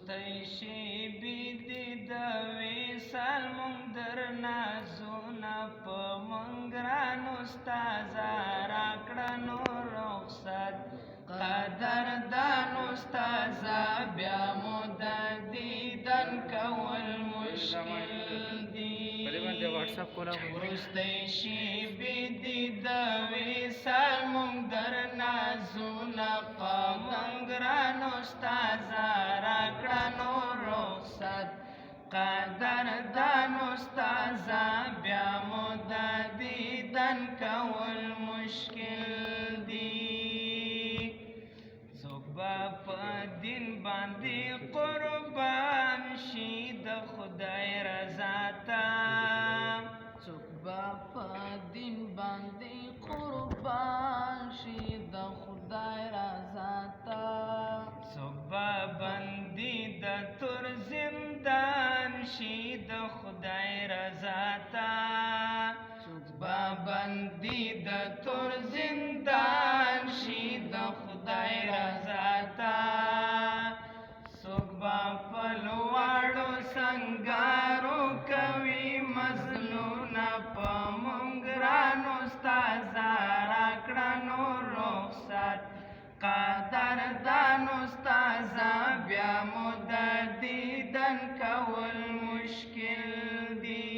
وروستی شیبې دې د وصال مونږ درنه زونه په مونږ ګرانو استازه راکړه نو رخصت قدردانو استازه بیا مو د دیدن کول مشکل دي وروستی شیبې دې د وصال مونږ درنه زونه په مونږ ګرانو استازه راکړه نو رخصت قدردانو استازه بیا مو د دیدن کول مشکل دي څوک به په دین باندې قربان شي د خدای رضا ته څوک به په دین باندې قربان شي د خدای رضا ته څوک به بندي د تور زندان شي د خدای رضا ته څوک به بندي د تور زندان شي د خدای رضا ته څوک به په لوړو سنګارو کوي مظلومه په مونږ ګرانو استازه راکړه نو رخصت قدردانو استازه بیا مو د دیدن کول مشکل دي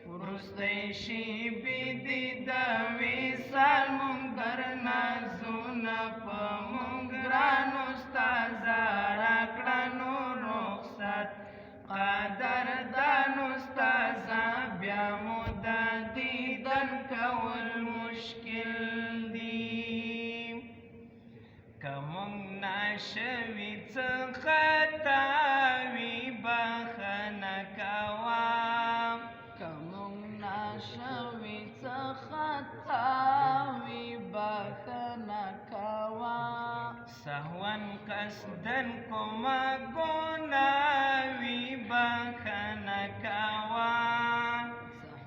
وروستی شیبې دې د وصال مونږ درنه زونه په مونږ ګرانو استازه راکړه نو رخصت قدردانو استازه بیا مو د دیدن کول مشکل دي که مونږ ناشوي څه خطا وي بخښنه کوه که مونږ ناشوي څه خطا وي بخښنه کوه سهوا قصدا کومه ګناه وي بخښنه کوه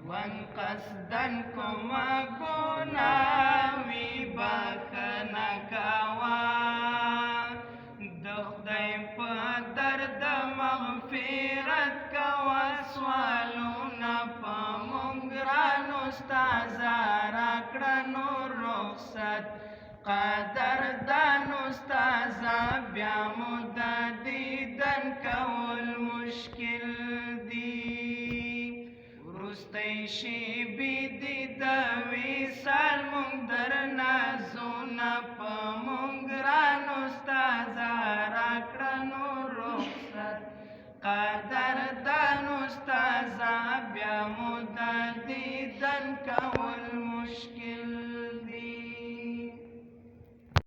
سهوا قصدا کومه ګناه وي بخښنه کوه د خدای په درد مغفرت کوه سوالونه په مونږ ګرانو استازه راکړه نو رخصت قدردانو استازه بیا مو د دیدن کول مشکل دي وروستی شیبې دې د وصال مونږ درنه زونه په مونږ ګرانو استازه راکړه نو رخصت قدردانو استازه بیا مو د دیدن کول